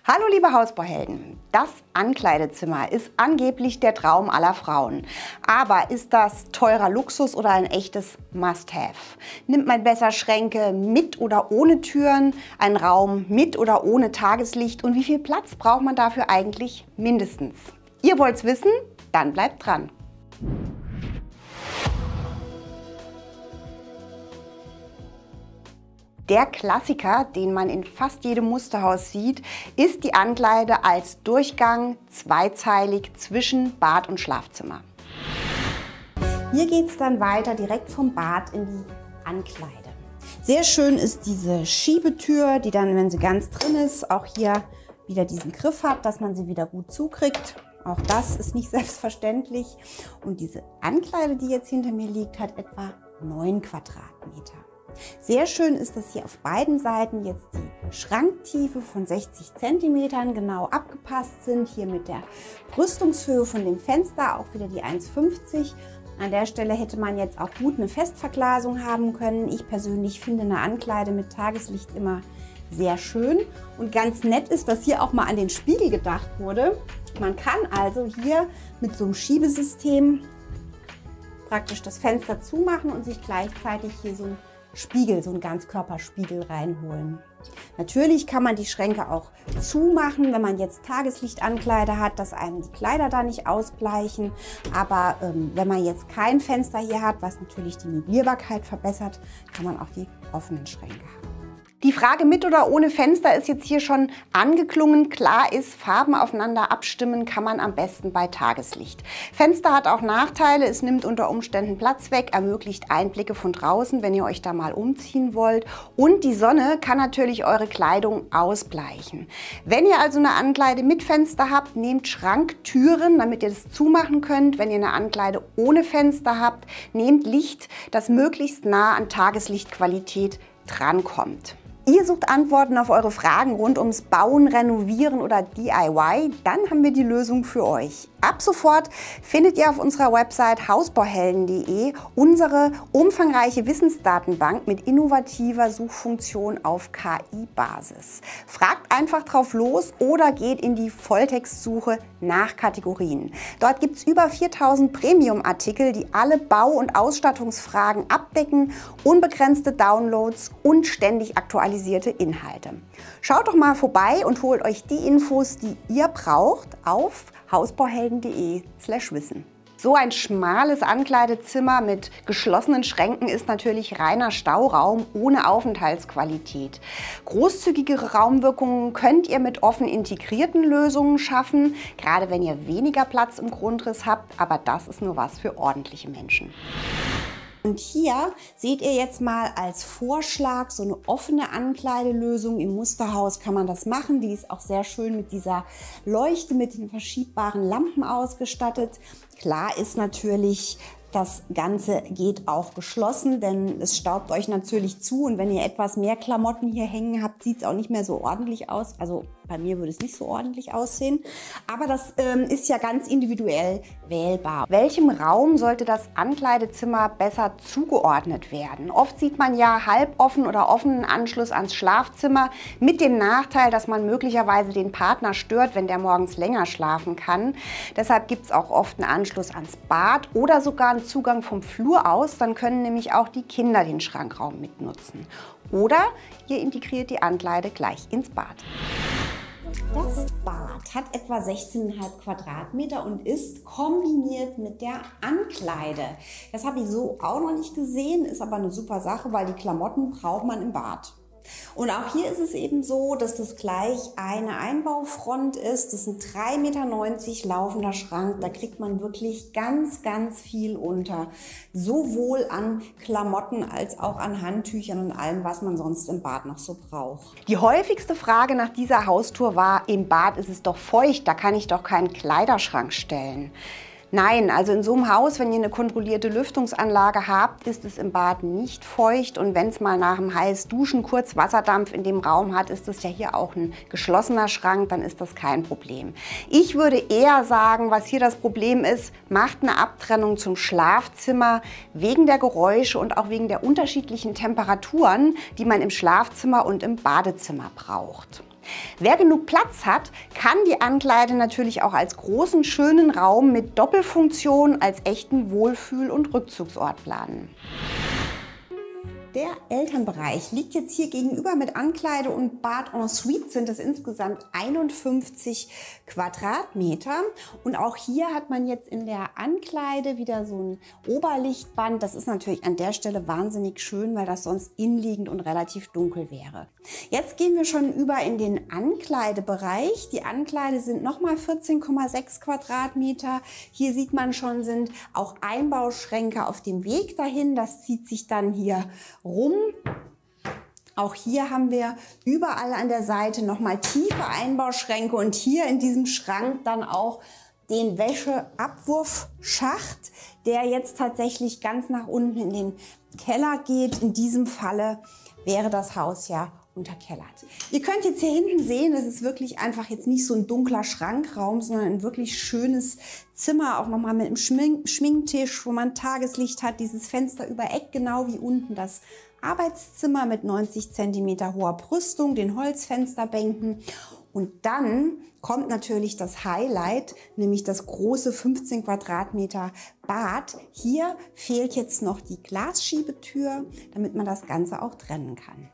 Hallo liebe Hausbauhelden, das Ankleidezimmer ist angeblich der Traum aller Frauen. Aber ist das teurer Luxus oder ein echtes Must-Have? Nimmt man besser Schränke mit oder ohne Türen, einen Raum mit oder ohne Tageslicht und wie viel Platz braucht man dafür eigentlich mindestens? Ihr wollt's wissen? Dann bleibt dran! Der Klassiker, den man in fast jedem Musterhaus sieht, ist die Ankleide als Durchgang zweizeilig zwischen Bad und Schlafzimmer. Hier geht es dann weiter direkt vom Bad in die Ankleide. Sehr schön ist diese Schiebetür, die dann, wenn sie ganz drin ist, auch hier wieder diesen Griff hat, dass man sie wieder gut zukriegt. Auch das ist nicht selbstverständlich. Und diese Ankleide, die jetzt hinter mir liegt, hat etwa 9 Quadratmeter. Sehr schön ist, dass hier auf beiden Seiten jetzt die Schranktiefe von 60 cm genau abgepasst sind. Hier mit der Brüstungshöhe von dem Fenster auch wieder die 1,50. An der Stelle hätte man jetzt auch gut eine Festverglasung haben können. Ich persönlich finde eine Ankleide mit Tageslicht immer sehr schön. Und ganz nett ist, dass hier auch mal an den Spiegel gedacht wurde. Man kann also hier mit so einem Schiebesystem praktisch das Fenster zumachen und sich gleichzeitig hier so ein Spiegel, so einen Ganzkörperspiegel reinholen. Natürlich kann man die Schränke auch zumachen, wenn man jetzt Tageslichtankleide hat, dass einem die Kleider da nicht ausbleichen. Aber wenn man jetzt kein Fenster hier hat, was natürlich die Möblierbarkeit verbessert, kann man auch die offenen Schränke haben. Die Frage mit oder ohne Fenster ist jetzt hier schon angeklungen. Klar ist, Farben aufeinander abstimmen kann man am besten bei Tageslicht. Fenster hat auch Nachteile. Es nimmt unter Umständen Platz weg, ermöglicht Einblicke von draußen, wenn ihr euch da mal umziehen wollt. Und die Sonne kann natürlich eure Kleidung ausbleichen. Wenn ihr also eine Ankleide mit Fenster habt, nehmt Schranktüren, damit ihr das zumachen könnt. Wenn ihr eine Ankleide ohne Fenster habt, nehmt Licht, das möglichst nah an Tageslichtqualität drankommt. Ihr sucht Antworten auf eure Fragen rund ums Bauen, Renovieren oder DIY? Dann haben wir die Lösung für euch. Ab sofort findet ihr auf unserer Website hausbauhelden.de unsere umfangreiche Wissensdatenbank mit innovativer Suchfunktion auf KI-Basis. Fragt einfach drauf los oder geht in die Volltextsuche nach Kategorien. Dort gibt es über 4000 Premium-Artikel, die alle Bau- und Ausstattungsfragen abdecken, unbegrenzte Downloads und ständig aktualisierte Inhalte. Schaut doch mal vorbei und holt euch die Infos, die ihr braucht, auf hausbauhelden.de/wissen. So ein schmales Ankleidezimmer mit geschlossenen Schränken ist natürlich reiner Stauraum ohne Aufenthaltsqualität. Großzügigere Raumwirkungen könnt ihr mit offen integrierten Lösungen schaffen, gerade wenn ihr weniger Platz im Grundriss habt, aber das ist nur was für ordentliche Menschen. Und hier seht ihr jetzt mal als Vorschlag so eine offene Ankleidelösung. Im Musterhaus kann man das machen. Die ist auch sehr schön mit dieser Leuchte, mit den verschiebbaren Lampen ausgestattet. Klar ist natürlich, das Ganze geht auch geschlossen, denn es staubt euch natürlich zu. Und wenn ihr etwas mehr Klamotten hier hängen habt, sieht es auch nicht mehr so ordentlich aus. Also bei mir würde es nicht so ordentlich aussehen. Aber das ist ja ganz individuell wählbar. Welchem Raum sollte das Ankleidezimmer besser zugeordnet werden? Oft sieht man ja halboffen oder offenen Anschluss ans Schlafzimmer mit dem Nachteil, dass man möglicherweise den Partner stört, wenn der morgens länger schlafen kann. Deshalb gibt es auch oft einen Anschluss ans Bad oder sogar einen Zugang vom Flur aus. Dann können nämlich auch die Kinder den Schrankraum mitnutzen. Oder ihr integriert die Ankleide gleich ins Bad. Das Bad hat etwa 16,5 Quadratmeter und ist kombiniert mit der Ankleide. Das habe ich so auch noch nicht gesehen, ist aber eine super Sache, weil die Klamotten braucht man im Bad. Und auch hier ist es eben so, dass das gleich eine Einbaufront ist. Das ist ein 3,90 Meter laufender Schrank. Da kriegt man wirklich ganz, ganz viel unter. Sowohl an Klamotten als auch an Handtüchern und allem, was man sonst im Bad noch so braucht. Die häufigste Frage nach dieser Haustour war, im Bad ist es doch feucht, da kann ich doch keinen Kleiderschrank stellen. Nein, also in so einem Haus, wenn ihr eine kontrollierte Lüftungsanlage habt, ist es im Bad nicht feucht. Und wenn es mal nach dem heiß Duschen kurz Wasserdampf in dem Raum hat, ist es ja hier auch ein geschlossener Schrank, dann ist das kein Problem. Ich würde eher sagen, was hier das Problem ist, macht eine Abtrennung zum Schlafzimmer wegen der Geräusche und auch wegen der unterschiedlichen Temperaturen, die man im Schlafzimmer und im Badezimmer braucht. Wer genug Platz hat, kann die Ankleide natürlich auch als großen, schönen Raum mit Doppelfunktion als echten Wohlfühl- und Rückzugsort planen. Der Elternbereich liegt jetzt hier gegenüber mit Ankleide und Bad en Suite, sind es insgesamt 51 Quadratmeter. Und auch hier hat man jetzt in der Ankleide wieder so ein Oberlichtband. Das ist natürlich an der Stelle wahnsinnig schön, weil das sonst innenliegend und relativ dunkel wäre. Jetzt gehen wir schon über in den Ankleidebereich. Die Ankleide sind nochmal 14,6 Quadratmeter. Hier sieht man schon, sind auch Einbauschränke auf dem Weg dahin. Das zieht sich dann hier rum. Auch hier haben wir überall an der Seite nochmal tiefe Einbauschränke und hier in diesem Schrank dann auch den Wäscheabwurfschacht, der jetzt tatsächlich ganz nach unten in den Keller geht. In diesem Falle wäre das Haus ja unterkellert. Ihr könnt jetzt hier hinten sehen, das ist wirklich einfach jetzt nicht so ein dunkler Schrankraum, sondern ein wirklich schönes Zimmer, auch nochmal mit einem Schminktisch, wo man Tageslicht hat, dieses Fenster über Eck, genau wie unten das Arbeitszimmer mit 90 cm hoher Brüstung, den Holzfensterbänken. Und dann kommt natürlich das Highlight, nämlich das große 15 Quadratmeter Bad. Hier fehlt jetzt noch die Glasschiebetür, damit man das Ganze auch trennen kann.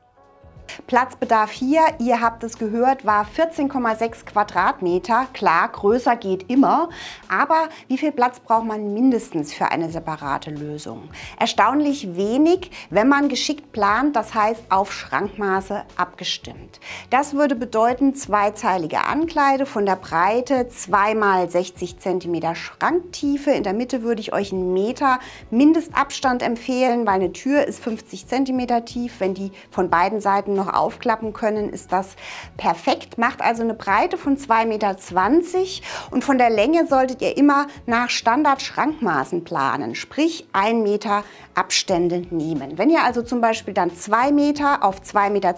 Platzbedarf hier, ihr habt es gehört, war 14,6 Quadratmeter. Klar, größer geht immer, aber wie viel Platz braucht man mindestens für eine separate Lösung? Erstaunlich wenig, wenn man geschickt plant, das heißt auf Schrankmaße abgestimmt. Das würde bedeuten zweizeilige Ankleide von der Breite 2 x 60 cm Schranktiefe. In der Mitte würde ich euch 1 Meter Mindestabstand empfehlen, weil eine Tür ist 50 cm tief. Wenn die von beiden Seiten noch aufklappen können, ist das perfekt. Macht also eine Breite von 2,20 Meter und von der Länge solltet ihr immer nach Standard-Schrankmaßen planen, sprich 1 Meter Abstände nehmen. Wenn ihr also zum Beispiel dann 2 Meter auf 2,20 Meter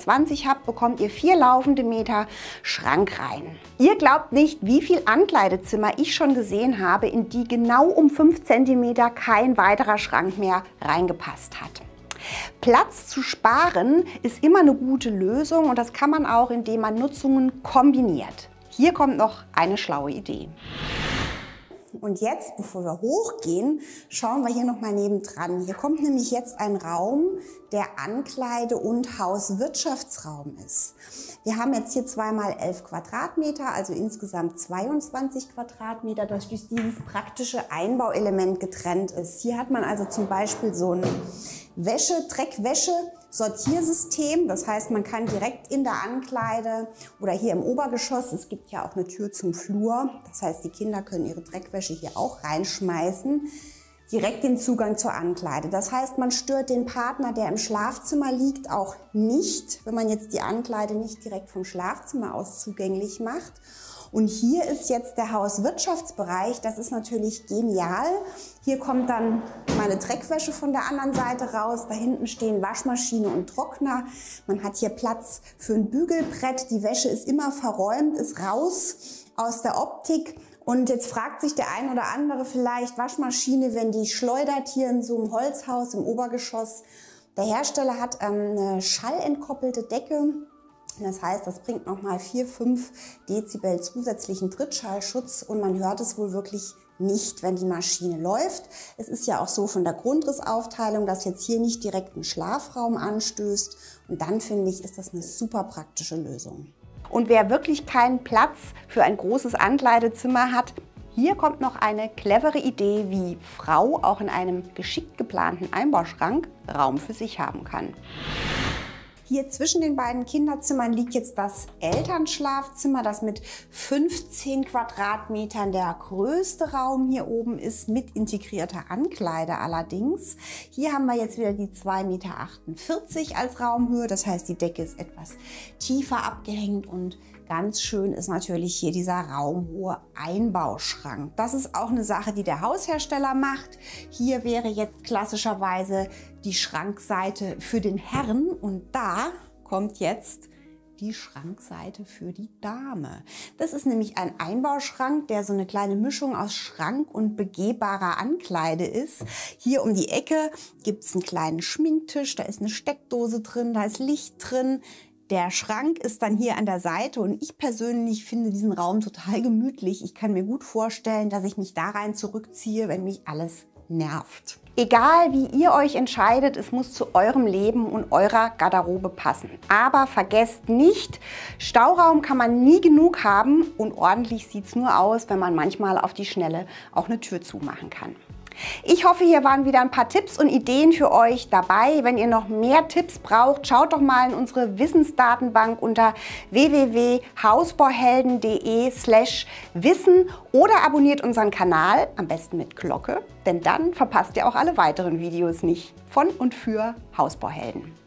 habt, bekommt ihr 4 laufende Meter Schrank rein. Ihr glaubt nicht, wie viel Ankleidezimmer ich schon gesehen habe, in die genau um 5 cm kein weiterer Schrank mehr reingepasst hat. Platz zu sparen ist immer eine gute Lösung und das kann man auch, indem man Nutzungen kombiniert. Hier kommt noch eine schlaue Idee. Und jetzt, bevor wir hochgehen, schauen wir hier noch mal nebendran. Hier kommt nämlich jetzt ein Raum, der Ankleide- und Hauswirtschaftsraum ist. Wir haben jetzt hier 2 x 11 Quadratmeter, also insgesamt 22 Quadratmeter, das durch dieses praktische Einbauelement getrennt ist. Hier hat man also zum Beispiel so ein Dreckwäsche-Sortiersystem. Das heißt, man kann direkt in der Ankleide oder hier im Obergeschoss, es gibt ja auch eine Tür zum Flur, das heißt, die Kinder können ihre Dreckwäsche hier auch reinschmeißen, direkt den Zugang zur Ankleide. Das heißt, man stört den Partner, der im Schlafzimmer liegt, auch nicht, wenn man jetzt die Ankleide nicht direkt vom Schlafzimmer aus zugänglich macht. Und hier ist jetzt der Hauswirtschaftsbereich, das ist natürlich genial. Hier kommt dann meine Dreckwäsche von der anderen Seite raus, da hinten stehen Waschmaschine und Trockner. Man hat hier Platz für ein Bügelbrett, die Wäsche ist immer verräumt, ist raus aus der Optik. Und jetzt fragt sich der ein oder andere vielleicht, Waschmaschine, wenn die schleudert hier in so einem Holzhaus im Obergeschoss. Der Hersteller hat eine schallentkoppelte Decke. Das heißt, das bringt nochmal 4-5 Dezibel zusätzlichen Trittschallschutz und man hört es wohl wirklich nicht, wenn die Maschine läuft. Es ist ja auch so von der Grundrissaufteilung, dass jetzt hier nicht direkt ein Schlafraum anstößt. Und dann finde ich, ist das eine super praktische Lösung. Und wer wirklich keinen Platz für ein großes Ankleidezimmer hat, hier kommt noch eine clevere Idee, wie Frau auch in einem geschickt geplanten Einbauschrank Raum für sich haben kann. Hier zwischen den beiden Kinderzimmern liegt jetzt das Elternschlafzimmer, das mit 15 Quadratmetern der größte Raum hier oben ist, mit integrierter Ankleide allerdings. Hier haben wir jetzt wieder die 2,48 Meter als Raumhöhe, das heißt, die Decke ist etwas tiefer abgehängt und ganz schön ist natürlich hier dieser raumhohe Einbauschrank. Das ist auch eine Sache, die der Haushersteller macht. Hier wäre jetzt klassischerweise die Schrankseite für den Herrn und da kommt jetzt die Schrankseite für die Dame. Das ist nämlich ein Einbauschrank, der so eine kleine Mischung aus Schrank und begehbarer Ankleide ist. Hier um die Ecke gibt es einen kleinen Schminktisch, da ist eine Steckdose drin, da ist Licht drin. Der Schrank ist dann hier an der Seite und ich persönlich finde diesen Raum total gemütlich. Ich kann mir gut vorstellen, dass ich mich da rein zurückziehe, wenn mich alles nervt. Egal wie ihr euch entscheidet, es muss zu eurem Leben und eurer Garderobe passen. Aber vergesst nicht, Stauraum kann man nie genug haben und ordentlich sieht es nur aus, wenn man manchmal auf die Schnelle auch eine Tür zumachen kann. Ich hoffe, hier waren wieder ein paar Tipps und Ideen für euch dabei. Wenn ihr noch mehr Tipps braucht, schaut doch mal in unsere Wissensdatenbank unter www.hausbauhelden.de/wissen oder abonniert unseren Kanal, am besten mit Glocke, denn dann verpasst ihr auch alle weiteren Videos nicht von und für Hausbauhelden.